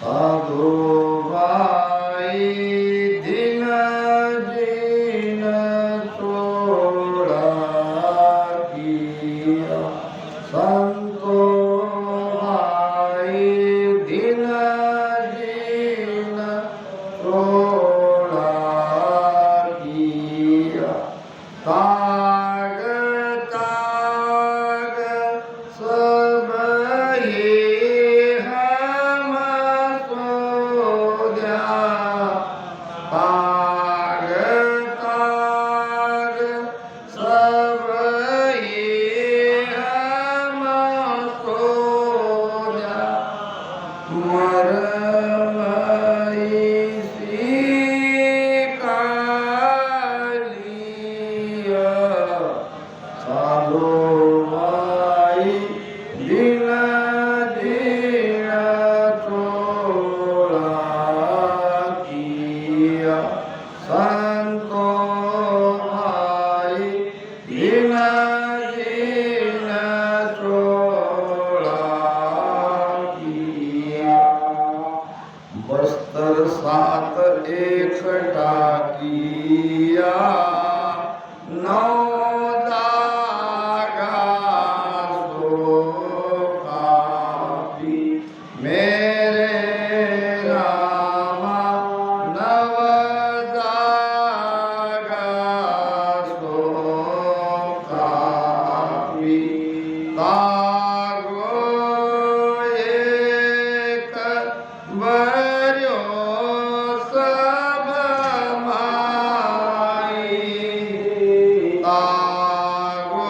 साधु भाई दिन दिन छोड़ा किया संतो भाई दिन दिन छोड़ा किया ताग ताग सब ही हम सोया ताग ताग सब ही हम सोया मरमई सी कालिया साधु भाई दिन दिन छोड़ा किया संतो भाई दिन दिन छोड़ा किया बस्तर सात एकटा किया नौ दागा सो काफी मेरे रामा नव दागा सो काफी तागो एक वर्यो सब माई तागो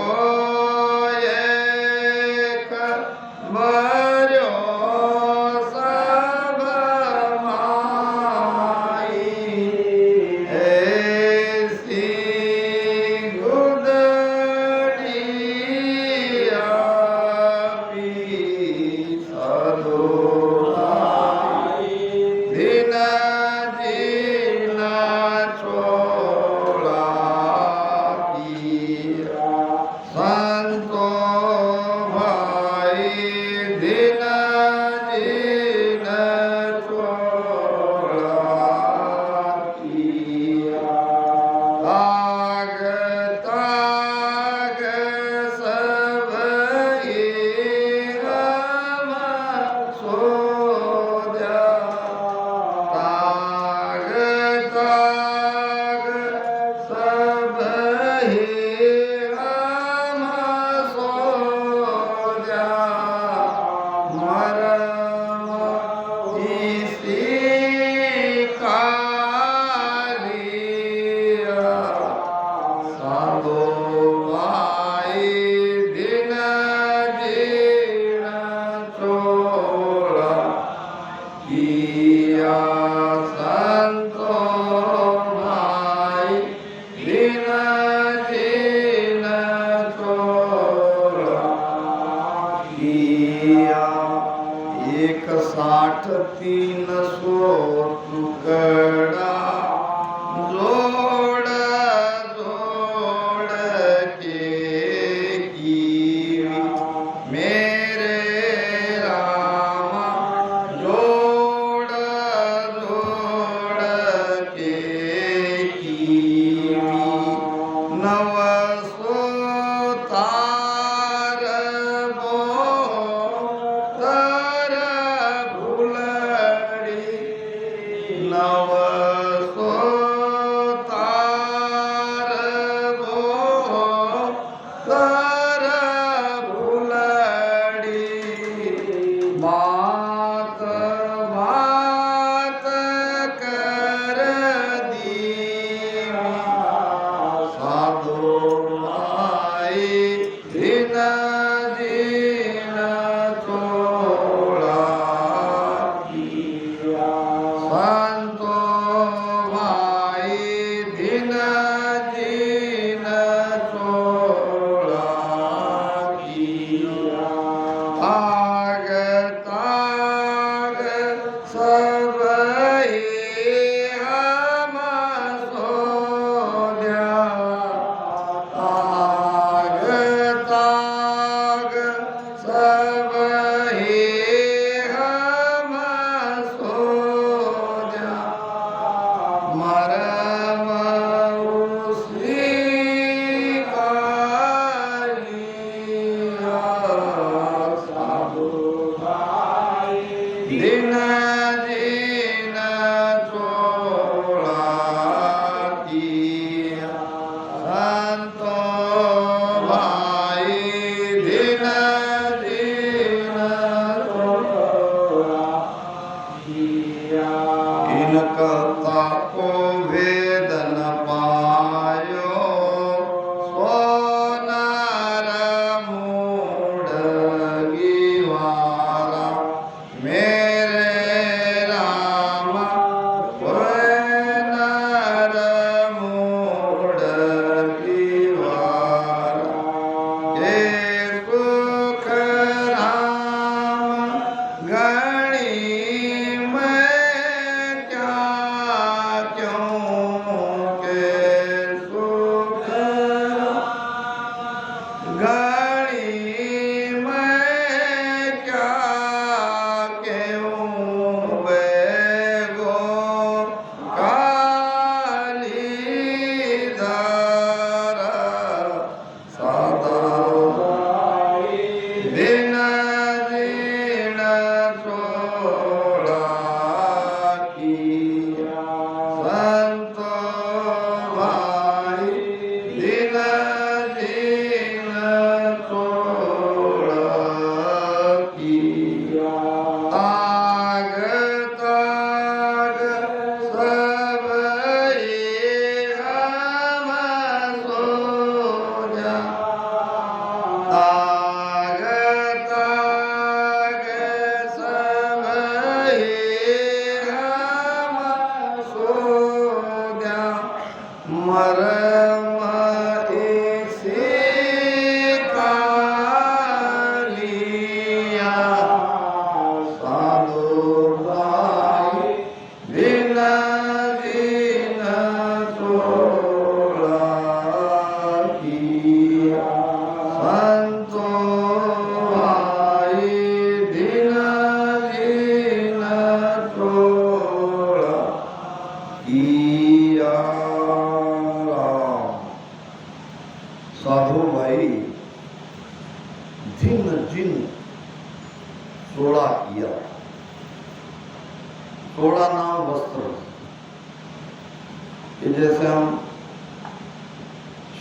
एक वर्यो सब माई ऐसी गुदड़िया पी साधु दिन दिन छोड़ा किया संतो भाई दिन दिन छोड़ा किया ताग ताग सब ही हम सोया ताग ताग सब ही हम सोया मरम इसी कालिया साधु भाई दिन दिन छोड़ा किया संतो भाई दिन दिन छोड़ा किया 160 टुकड़ा जोड़ जोड़ के कीवी मेरे रामा जोड़ जोड़ के कीवी नव सो तार बो तर भुलड़ी नव सो तार बो तर भुलड़ी बात बात कर दी साधु भाई दिन दिन छोड़ा किया संतो भाई दिन दिन छोड़ा किया ताग ताग दिन दिन छोड़ा किया संतो भाई दिन दिन छोड़ा किया इनका ताको वेदन पायो सोनार मूढ़गी वाला मेरे राम सोनार मूढ़गी वाला के सुख राम गणी मैं क्या क्यों के सुख गणी मैं क्या क्यों बेगो कालीधर सदा दिन दिन छोड़ा किया संतो भाई दिन दिन छोड़ा किया ताग ताग सब ये हम सो जा ताग ताग सब ये हम सो गया मरम इसी का लिया साधु भाई दिन दिन छोड़ा किया संतो भाई दिन दिन छोड़ा किया साधु भाई दिन दिन छोड़ा किया छोड़ा नाम वस्त्र ये जैसे हम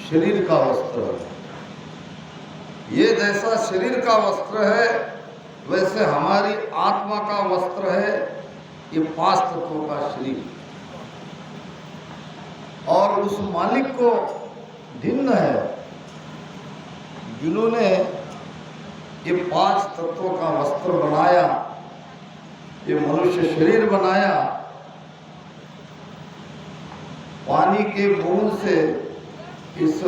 शरीर का वस्त्र है ये जैसा शरीर का वस्त्र है वैसे हमारी आत्मा का वस्त्र है ये 5 तत्वों का शरीर और उस मालिक को भिन्न है जिन्होंने ये 5 तत्वों का वस्त्र बनाया ये मनुष्य शरीर बनाया पानी के बूंद से इस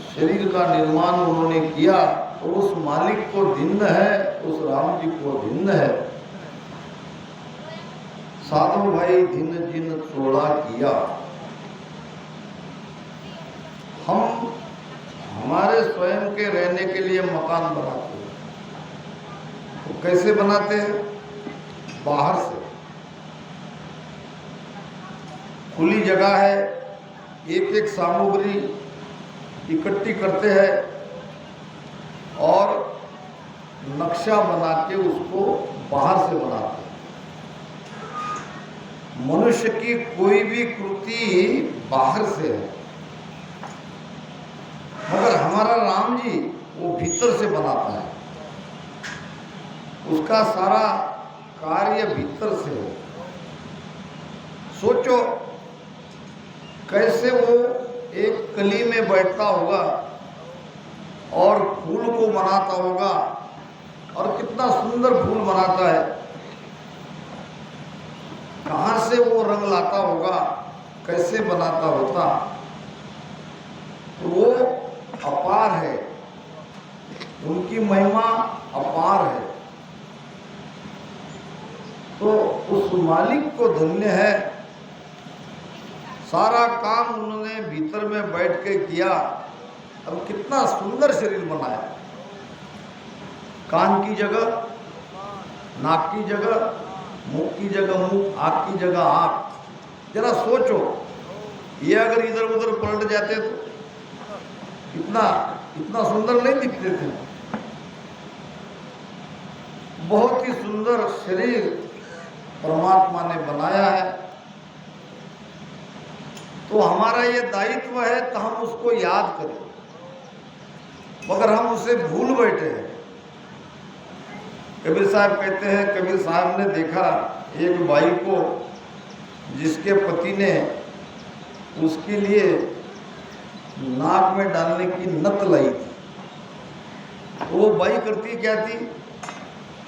शरीर का निर्माण उन्होंने किया और उस मालिक को भिन्न है उस राम जी को भिन्न है साधु भाई दिन दिन छोड़ा किया हम हमारे स्वयं के रहने के लिए मकान बनाते हैं तो कैसे बनाते हैं बाहर से खुली जगह है एक एक सामग्री इकट्ठी करते हैं और नक्शा बना के उसको बाहर से बनाते हैं मनुष्य की कोई भी कृति बाहर से है मगर हमारा राम जी वो भीतर से बनाता है उसका सारा कार्य भीतर से है सोचो कैसे वो एक कली में बैठता होगा और फूल को बनाता होगा और कितना सुंदर फूल बनाता है कहाँ से वो रंग लाता होगा कैसे बनाता होता तो वो अपार है उनकी महिमा अपार है तो उस मालिक को धन्य है सारा काम उन्होंने भीतर में बैठ के किया अब कितना सुंदर शरीर बनाया कान की जगह नाक की जगह मुंह की जगह मुंह आँख की जगह आँख जरा सोचो ये अगर इधर उधर पलट जाते तो इतना इतना सुंदर नहीं दिखते थे बहुत ही सुंदर शरीर परमात्मा ने बनाया है। तो हमारा ये दायित्व है कि हम उसको याद करें, मगर हम उसे भूल बैठे हैं। कबीर साहब कहते हैं, कबीर साहब ने देखा एक बाई को जिसके पति ने उसके लिए नाक में डालने की नत लाई थी। तो वो बाई करती क्या थी,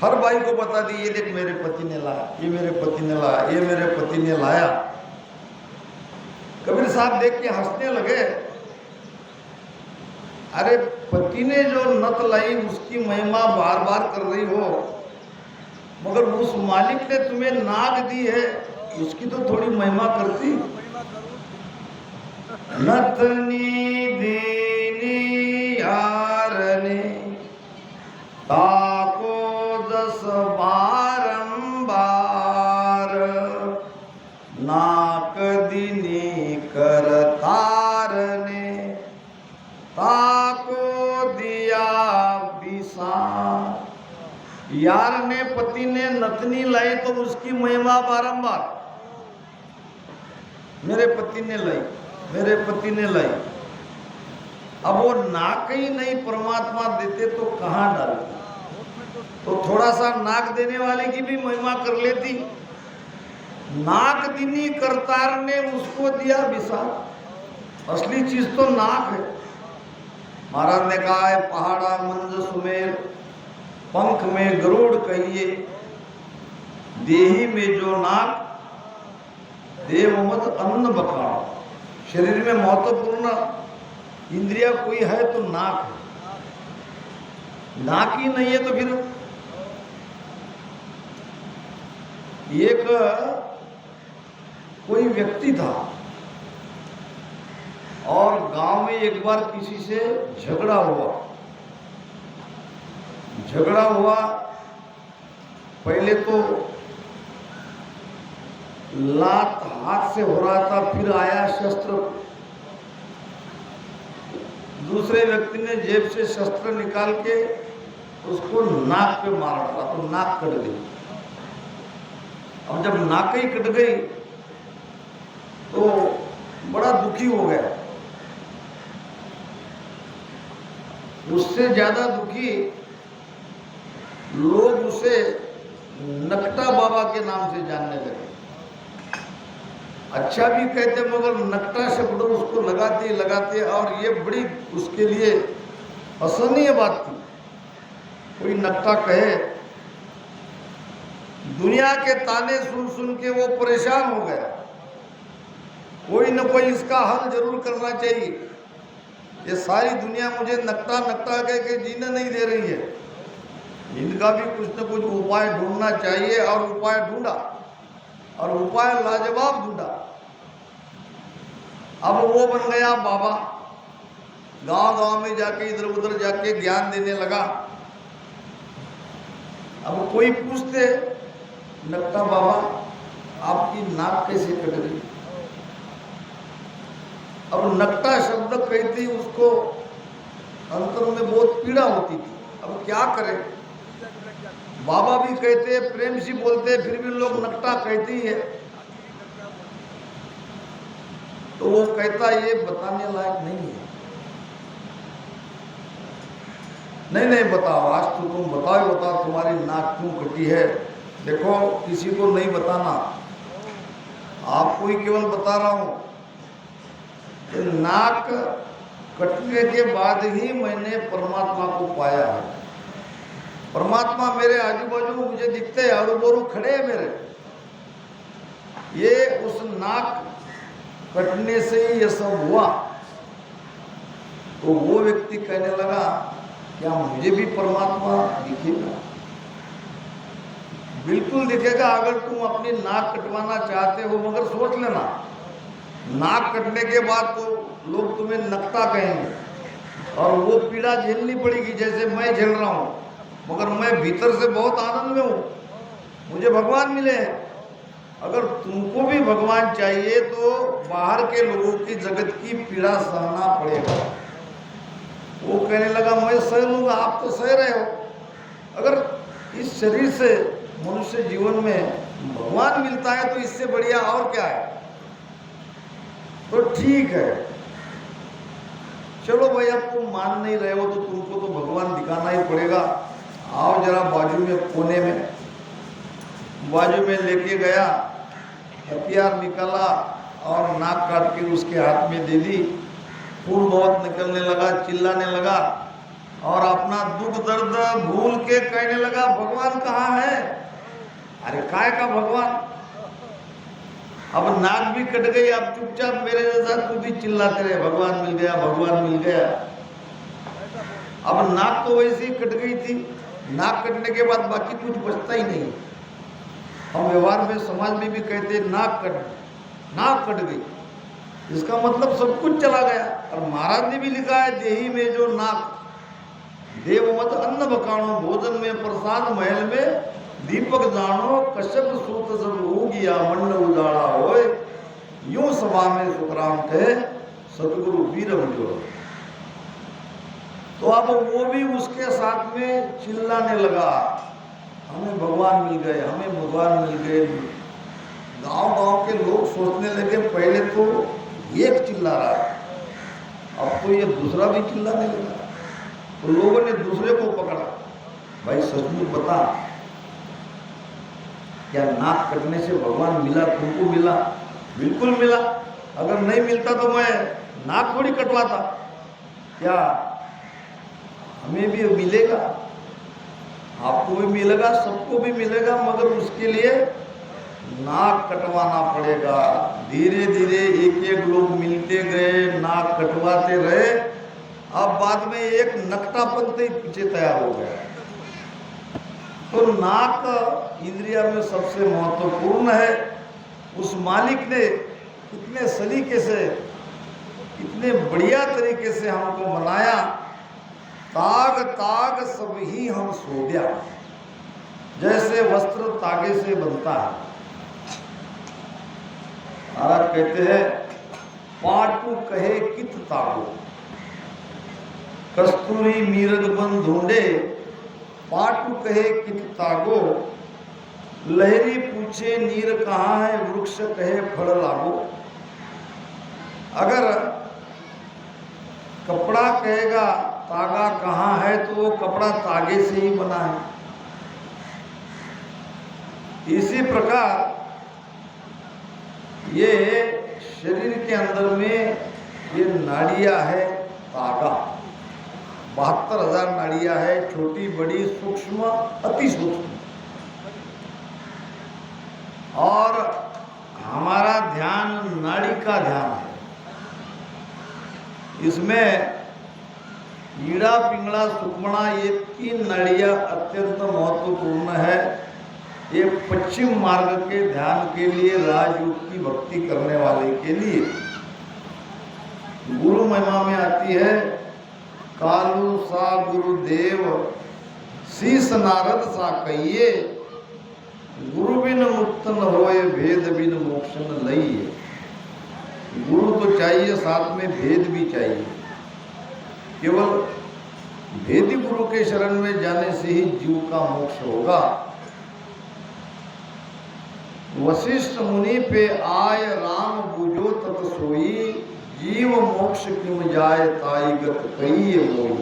हर बाई को बता दी, ये देख मेरे पति ने लाया, ये मेरे पति ने लाया, ये मेरे पति ने लाया। कबीर साहब देख के हंसने लगे। अरे पति ने जो नत लाई उसकी महिमा बार बार कर रही हो, मगर उस मालिक ने तुम्हें नाक दी है उसकी तो थोड़ी महिमा करती। नतनी दीनी यार ने ताको दस बारंबार, नाक दिनी कर तार ने ताको दिया विसार। यार ने पति ने नतनी लाई तो उसकी महिमा बारंबार, मेरे पति ने लाई, मेरे पति ने लाई। अब वो नाक ही नहीं परमात्मा देते तो कहाँ डालते, तो थोड़ा सा नाक देने वाले की भी महिमा कर लेती। नाक दिनी करतार ने उसको दिया विसार। असली चीज तो नाक है। महाराज ने कहा है, पहाड़ा मंज सुमेर पंख में गरुड़ कहिए, देही में जो नाक देवमत अन्न बखाड़। शरीर में महत्वपूर्ण इंद्रिया कोई है तो नाक है। नाक ही नहीं है तो फिर एक कोई व्यक्ति था और गांव में एक बार किसी से झगड़ा हुआ। पहले तो लात हाथ से हो रहा था, फिर आया शस्त्र। दूसरे व्यक्ति ने जेब से शस्त्र निकाल के उसको नाक पे मारा था, तो नाक कट गई। अब जब नाक ही कट गई तो बड़ा दुखी हो गया। उससे ज्यादा दुखी लोग उसे नकटा बाबा के नाम से जानने लगे। अच्छा भी कहते मगर नकटा शब्द उसको लगाते और ये बड़ी उसके लिए असहनीय बात थी। कोई नकटा कहे, दुनिया के ताने सुन सुन के वो परेशान हो गया। कोई न कोई इसका हल जरूर करना चाहिए। ये सारी दुनिया मुझे नकटा नकटा कह के जीने नहीं दे रही है, इनका भी कुछ न कुछ उपाय ढूंढना चाहिए। और उपाय ढूंढा और उपाय लाजवाब ढूंढा। अब वो बन गया बाबा, गांव में जाके इधर उधर जाके ज्ञान देने लगा। अब कोई पूछते, नकटा बाबा आपकी नाक कैसे कट गई? अब नकटा शब्द कहती उसको अंतर में बहुत पीड़ा होती थी। अब क्या करे, बाबा भी कहते प्रेम से बोलते, फिर भी लोग नकटा कहते ही है। तो वो कहता ये बताने लायक नहीं है। नहीं बताओ, आज तो तुम बताओ तुम्हारी नाक क्यों कटी है। देखो किसी को नहीं बताना, आपको ही केवल बता रहा हूं कि नाक कटने के बाद ही मैंने परमात्मा को पाया है। परमात्मा मेरे आजू बाजू मुझे दिखते हैं, आरू बोरू खड़े हैं मेरे। ये उस नाक कटने से ही ये सब हुआ। तो वो व्यक्ति कहने लगा, क्या मुझे भी परमात्मा दिखेगा? बिल्कुल दिखेगा अगर तुम अपनी नाक कटवाना चाहते हो, मगर सोच लेना नाक कटने के बाद तो लोग तुम्हें नकटा कहेंगे और वो पीड़ा झेलनी पड़ेगी जैसे मैं झेल रहा हूँ। मगर मैं भीतर से बहुत आनंद में हूँ, मुझे भगवान मिले हैं। अगर तुमको भी भगवान चाहिए तो बाहर के लोगों की जगत की पीड़ा सहना पड़ेगा। वो कहने लगा मैं सह लूंगा, आप तो सह रहे हो। अगर इस शरीर से मनुष्य जीवन में भगवान मिलता है तो इससे बढ़िया और क्या है। तो ठीक है, चलो भाई, अब तुम मान नहीं रहे हो तो तुमको तो भगवान दिखाना ही पड़ेगा। आओ जरा बाजू में, कोने में बाजू में लेके गया, हथियार निकाला और नाक काट के उसके हाथ में दे दी। खून बहुत निकलने लगा, चिल्लाने लगा और अपना दुख दर्द भूल के कहने लगा, भगवान कहाँ है? अरे काय का भगवान? अब नाक भी कट गई, अब चुपचाप मेरे जैसा तू भी चिल्लाते रहे, भगवान मिल गया, भगवान मिल गया। अब नाक तो वैसे ही कट गई थी, नाक कटने के बाद बाकी कुछ बचता ही नहीं। हम व्यवहार में, समाज में भी कहते हैं नाक कट गई, इसका मतलब सब कुछ चला गया। और महाराज ने भी लिखा है, देही में जो नाक, देव मत अन्न बकाणो, भोजन में प्रसाद महल में दीपक जानो, कश्यप सूत सब हो गया मंड उजाड़ा होए, यूं सभा में सुखराम कहे सतगुरु वीरम जो। तो अब वो भी उसके साथ में चिल्लाने लगा, हमें भगवान मिल गए, हमें भगवान मिल गए। गांव के लोग सोचने लगे, पहले तो एक चिल्ला रहा है, अब तो ये दूसरा भी चिल्लाने लगा। तो लोगों ने दूसरे को पकड़ा, भाई सचमुच बता, क्या नाक कटने से भगवान मिला? तुमको मिला? बिल्कुल मिला। अगर नहीं मिलता तो मैं नाक थोड़ी कटवाता। क्या हमें भी मिलेगा? आपको भी मिलेगा, सबको भी मिलेगा, मगर उसके लिए नाक कटवाना पड़ेगा। धीरे धीरे एक एक लोग मिलते गए, नाक कटवाते रहे। अब बाद में एक नकटापन से पीछे तैयार हो गया। तो नाक इंद्रिया में सबसे महत्वपूर्ण है। उस मालिक ने कितने सलीके से, इतने बढ़िया तरीके से हमको बनाया। ताग ताग सब ही हम सोध्या, जैसे वस्त्र तागे से बनता है। महाराज कहते हैं, पाटू कहे कित तागो, कस्तूरी मीरग बन ढूंढे, पाटू कहे कित तागो, लहरी पूछे नीर कहाँ है, वृक्ष कहे फल लागो। अगर कपड़ा कहेगा तागा कहाँ है, तो वो कपड़ा तागे से ही बना है। इसी प्रकार ये शरीर के अंदर में ये नाड़ियां है, तागा 72,000 नाड़ियां है, छोटी बड़ी सूक्ष्म अति सूक्ष्म। और हमारा ध्यान नाड़ी का ध्यान है। इसमें ईड़ा पिंगला सुक्मणा ये 3 नाड़ियां अत्यंत महत्वपूर्ण है। ये पश्चिम मार्ग के ध्यान के लिए, राजयोग की भक्ति करने वाले के लिए। गुरु महिमा में आती है, कालू सा गुरुदेव शीस नारद सा कहिए, गुरु बिन मुक्त न होए भेद बिन मोक्ष न लइए। गुरु तो चाहिए, साथ में भेद भी चाहिए। केवल भेदी गुरु के शरण में जाने से ही जीव का मोक्ष होगा। वशिष्ठ मुनि पे आय राम बुझो तत सोई, जीव मोक्ष किम जाय ताई गत कहिए मोई।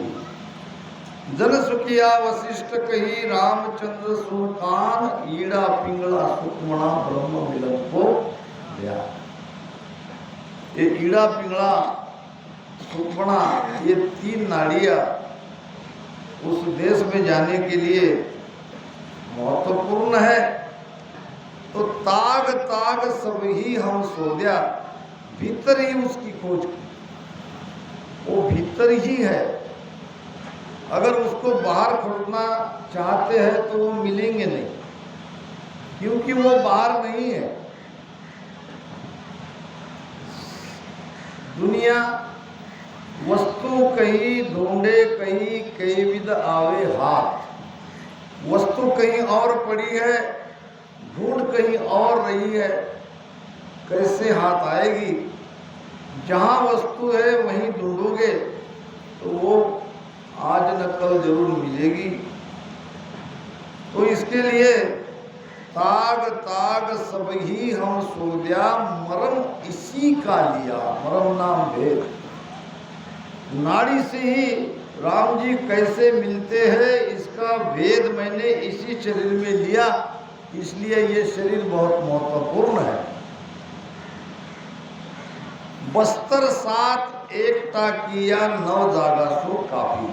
जन सुखिया वशिष्ठ कही रामचंद्र सुकान, ईड़ा पिंगला सुक्मणा ब्रह्म मिलन को ध्यान। ये ईड़ा पिंगला सुक्मणा ये 3 नाड़ियां उस देश में जाने के लिए महत्वपूर्ण है। तो ताग ताग सब ही हम सोध्या, भीतर ही उसकी खोज की, वो भीतर ही है। अगर उसको बाहर खोजना चाहते हैं तो वो मिलेंगे नहीं, क्योंकि वो बाहर नहीं है। दुनिया वस्तु कहीं ढूंढे कहीं, कई विद आवे हाथ। वस्तु कहीं और पड़ी है, ढूंढ कहीं और रही है, कैसे हाथ आएगी? जहां वस्तु है वहीं ढूंढोगे तो वो आज न कल जरूर मिलेगी। तो इसके लिए ताग ताग सब ही हम सोद्या, मरम इसी का लिया, मरम नाम भेद। नाड़ी से ही राम जी कैसे मिलते हैं इसका भेद मैंने इसी शरीर में लिया, इसलिए ये शरीर बहुत महत्वपूर्ण है। बस्तर साथ एकता किया, 9 जागा सो काफी।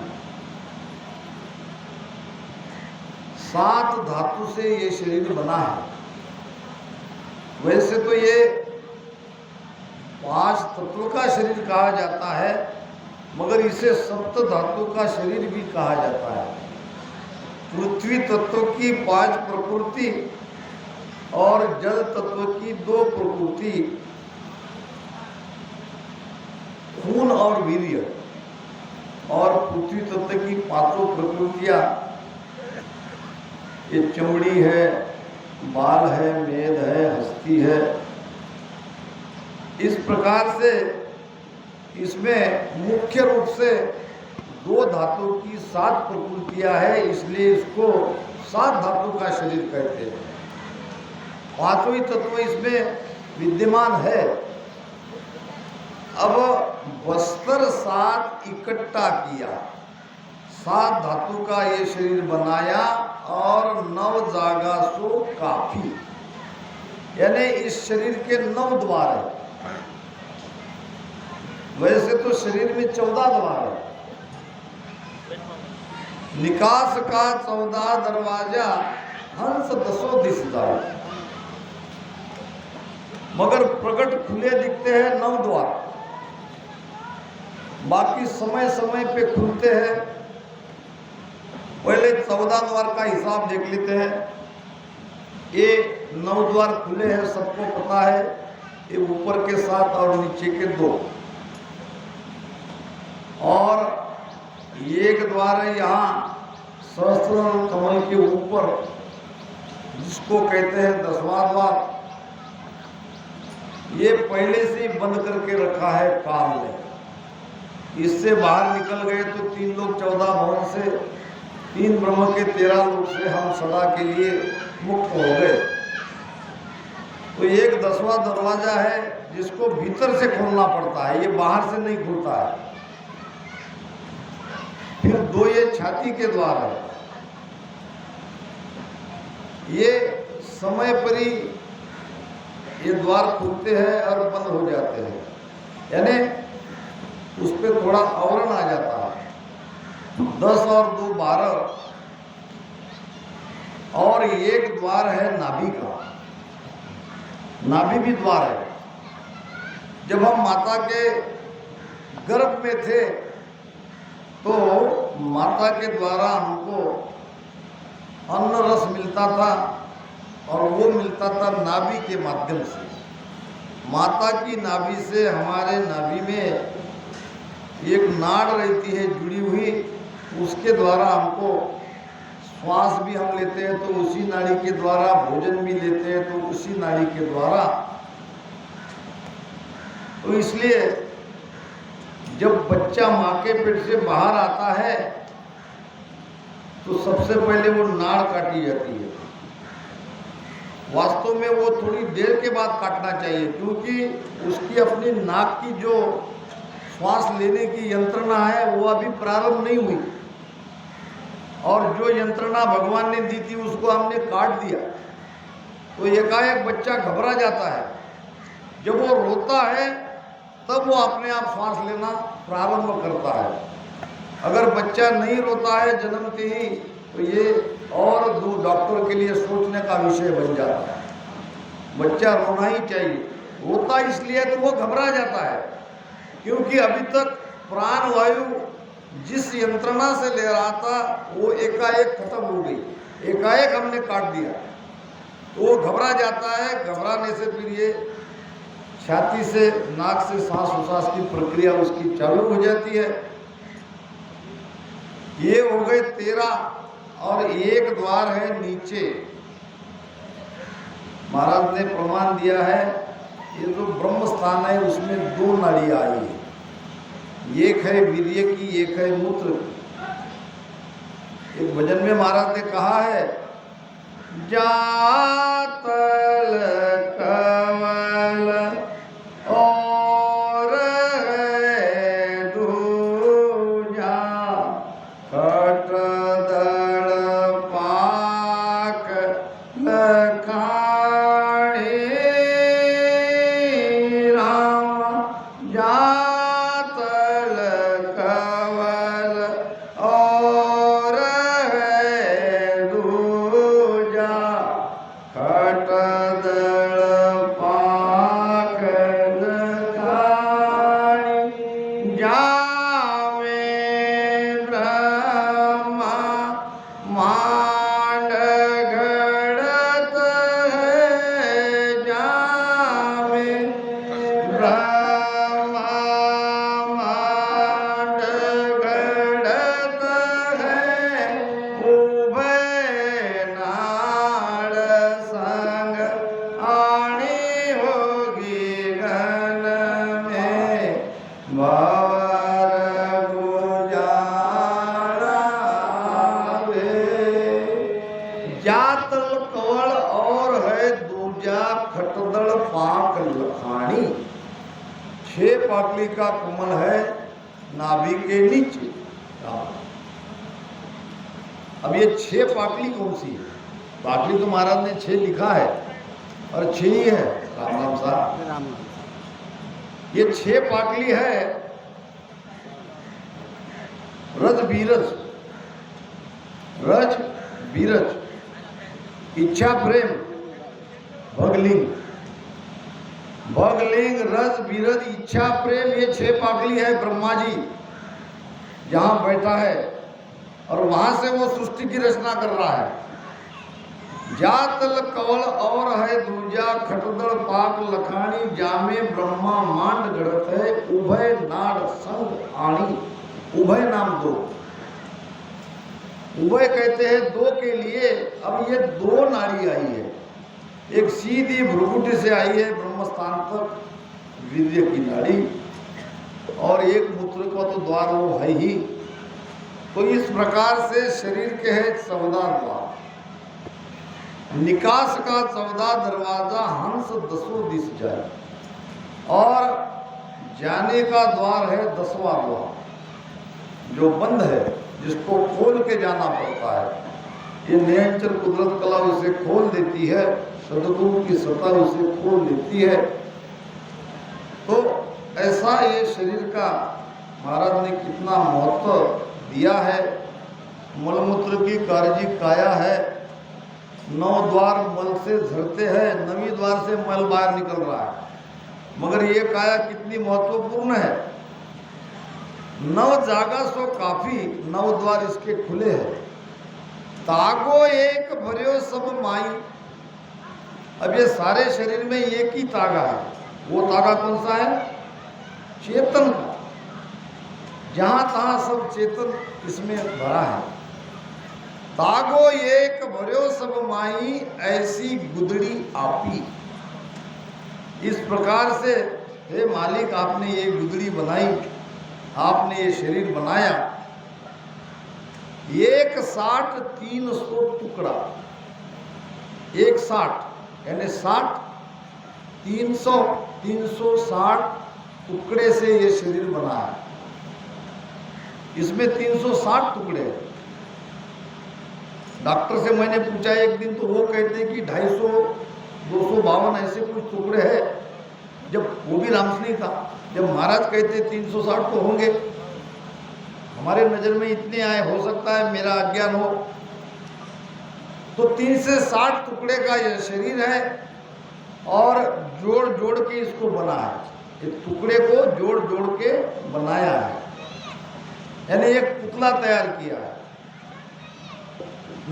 7 धातु से ये शरीर बना है। वैसे तो ये 5 तत्व का शरीर कहा जाता है, मगर इसे सप्त धातु का शरीर भी कहा जाता है। पृथ्वी तत्व की 5 प्रकृति और जल तत्व की 2 प्रकृति, खून और वीर्य, और पृथ्वी तत्व की 5 प्रकृतियां, ये चमड़ी है, बाल है, मेद है, हस्ती है। इस प्रकार से इसमें मुख्य रूप से 2 धातु की 7 प्रकृतियां है, इसलिए इसको 7 धातु का शरीर कहते हैं। 5वें तत्व इसमें विद्यमान है। अब बस्तर 7 इकट्ठा किया, 7 धातु का ये शरीर बनाया और 9 जागा सो काफी, यानी इस शरीर के 9 द्वार है। वैसे तो शरीर में 14 द्वार है। निकास का 14 दरवाजा, हंस 10 दिशदार, मगर प्रकट खुले दिखते हैं 9 द्वार। बाकी समय समय पे खुलते हैं। पहले 14 द्वार का हिसाब देख लेते हैं। ये 9 द्वार खुले हैं, सबको पता है। ये ऊपर के 7 और नीचे के 2, और एक द्वार है यहाँ सहस्त्र कमल के ऊपर, जिसको कहते हैं 10वां द्वार। ये पहले से ही बंद करके रखा है काल ने। इससे बाहर निकल गए तो 3 लोग 14 भवन से, 3 ब्रह्म के 13 लोग से हम सदा के लिए मुक्त हो गए। तो एक 10वां दरवाजा है जिसको भीतर से खोलना पड़ता है, ये बाहर से नहीं खुलता है। फिर 2 ये छाती के द्वार है, ये समय पर ही ये द्वार खुलते हैं और बंद हो जाते हैं, यानी उस पर थोड़ा आवरण आ जाता है। 10 और 2 12, और एक द्वार है नाभि का, नाभि भी द्वार है। जब हम माता के गर्भ में थे तो माता के द्वारा हमको अन्न रस मिलता था, और वो मिलता था नाभि के माध्यम से। माता की नाभि से हमारे नाभि में एक नाड़ रहती है जुड़ी हुई, उसके द्वारा हमको श्वास भी हम लेते हैं तो उसी नाड़ी के द्वारा, भोजन भी लेते हैं तो उसी नाड़ी के द्वारा। तो इसलिए जब बच्चा माँ के पेट से बाहर आता है तो सबसे पहले वो नाड़ काटी जाती है। वास्तव में वो थोड़ी देर के बाद काटना चाहिए, क्योंकि उसकी अपनी नाक की जो श्वास लेने की यंत्रणा है वो अभी प्रारंभ नहीं हुई, और जो यंत्रणा भगवान ने दी थी उसको हमने काट दिया। तो एकाएक बच्चा घबरा जाता है। जब वो रोता है तब वो अपने आप श्वास लेना प्रारंभ करता है। अगर बच्चा नहीं रोता है जन्मते ही तो ये और डॉक्टर के लिए सोचने का विषय बन जाता है। बच्चा रोना ही चाहिए। रोता इसलिए तो वो घबरा जाता है, क्योंकि अभी तक प्राण वायु जिस यंत्रणा से ले रहा था वो एकाएक खत्म हो गई, एकाएक हमने काट दिया, तो वो घबरा जाता है। घबराने से फिर ये छाती से नाक से सांस उसास की प्रक्रिया उसकी चालू हो जाती है। ये हो गए 13, और एक द्वार है नीचे। महाराज ने प्रमाण दिया है, ये जो ब्रह्म स्थान है उसमें 2 नाड़ियां आई है, एक है वीर्य की, एक है मूत्र की। एक भजन में महाराज ने कहा है जातल कवल और दूजा खटदड़ पाक लखाणी राम जातल कवल और दूजा खटदड़ पाक लखाणी जामे ब्रह्मा मांड घड़त है जामे ब्रह्मा मांड घड़त है उभय नाड़ संग आनी होगी गन में भवर गुजारा वे। जातल कवल और है दूजा खटदड़ पाक लखानी। 6 पाटली का कमल है नाभि के नीचे। अब ये 6 पाटली कौन सी है? पाटली तो महाराज ने 6 लिखा है और 6 ही है। राम राम साहब, ये 6 पाटली है रज बीरज, रज बीरज, इच्छा प्रेम, भगलिंग, भगलिंग, रज बीरज, इच्छा प्रेम, ये 6 पाटली है। ब्रह्मा जी जहां बैठा है और वहां से वो सृष्टि की रचना कर रहा है। जातल कवल और है दूजा खटदड़ पाक लखानी जामे ब्रह्मा मांड गढ़त है उभय नाड़ संग आणी। उभय नाम 2, उभय कहते हैं 2 के लिए। अब ये 2 नाड़ी आई है, एक सीधी भ्रुकुटी से आई है ब्रह्मस्थान तक वीर्य की नाड़ी, और एक मूत्र का तो द्वार वो है ही। तो इस प्रकार से शरीर के है 14 द्वार। निकास का 14 दरवाजा हंस 10 दिस जाए, और जाने का द्वार है 10वां द्वार जो बंद है, जिसको खोल के जाना पड़ता है। ये नियंचर कुदरत कला उसे खोल देती है, सदगुरु की सत्ता उसे खोल देती है। तो ऐसा ये शरीर का महाराज ने कितना महत्व दिया है। मलमूत्र की कारजी काया है, 9 द्वार मल से झरते हैं, 9वीं द्वार से मल बाहर निकल रहा है, मगर ये काया कितनी महत्वपूर्ण है। 9 जागा सो काफी, 9 द्वार इसके खुले हैं। तागो एक भर्यो सब माई। अब ये सारे शरीर में एक ही तागा है, वो तागा कौन सा है? चेतन का। जहां तहां सब चेतन इसमें भरा है। तागो एक भर्यो सब माई ऐसी गुदड़ी आपी। इस प्रकार से हे मालिक, आपने ये गुदड़ी बनाई, आपने ये शरीर बनाया। 160 300 टुकड़ा, 160 यानी 60 300 360 टुकड़े से ये शरीर बना है। इसमें 360 टुकड़े हैं। डॉक्टर से मैंने पूछा एक दिन, तो वो कहते हैं कि 250 252 ऐसे कुछ टुकड़े हैं। जब वो भी रामसनी था, जब महाराज कहते 360 तो होंगे, हमारे नजर में इतने आए, हो सकता है मेरा अज्ञान हो। तो 3 से 60 टुकड़े का यह शरीर है, और जोड़ जोड़ के इसको बना है। इस टुकड़े को जोड़ जोड़ के बनाया है, यानी एक पुतला तैयार किया है।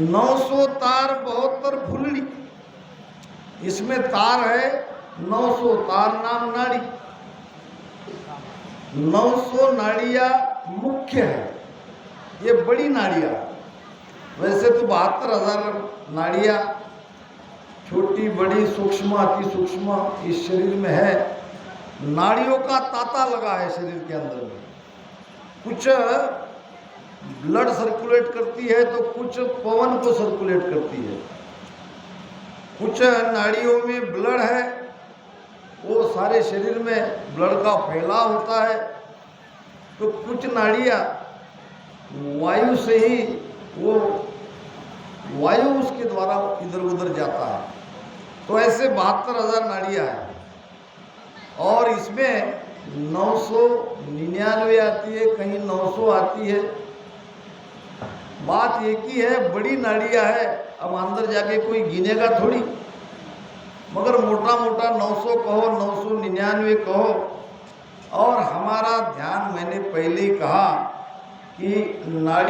900 तार 72 फुल्ली, इसमें तार है 900 तार नाम नाड़ी। 900 नाड़ियां मुख्य है, ये बड़ी नाड़ियां। वैसे तो 72,000 नाड़ियां छोटी बड़ी सूक्ष्म अति सूक्ष्म इस शरीर में है। नाड़ियों का तांता लगा है शरीर के अंदर में। कुछ ब्लड सर्कुलेट करती है, तो कुछ पवन को सर्कुलेट करती है। कुछ नाड़ियों में ब्लड है, वो सारे शरीर में ब्लड का फैलाव होता है। तो कुछ नाड़ियाँ वायु से ही वो वायु उसके द्वारा इधर उधर जाता है। तो ऐसे 72,000 नाड़ियाँ हैं और इसमें 999 आती है, कहीं 900 आती है। बात एक ही है, बड़ी नाड़ियाँ है, अब अंदर जाके कोई गिनेगा थोड़ी, मगर मोटा मोटा 900 कहो, 999 कहो। और हमारा ध्यान, मैंने पहले ही कहा कि नाड़ी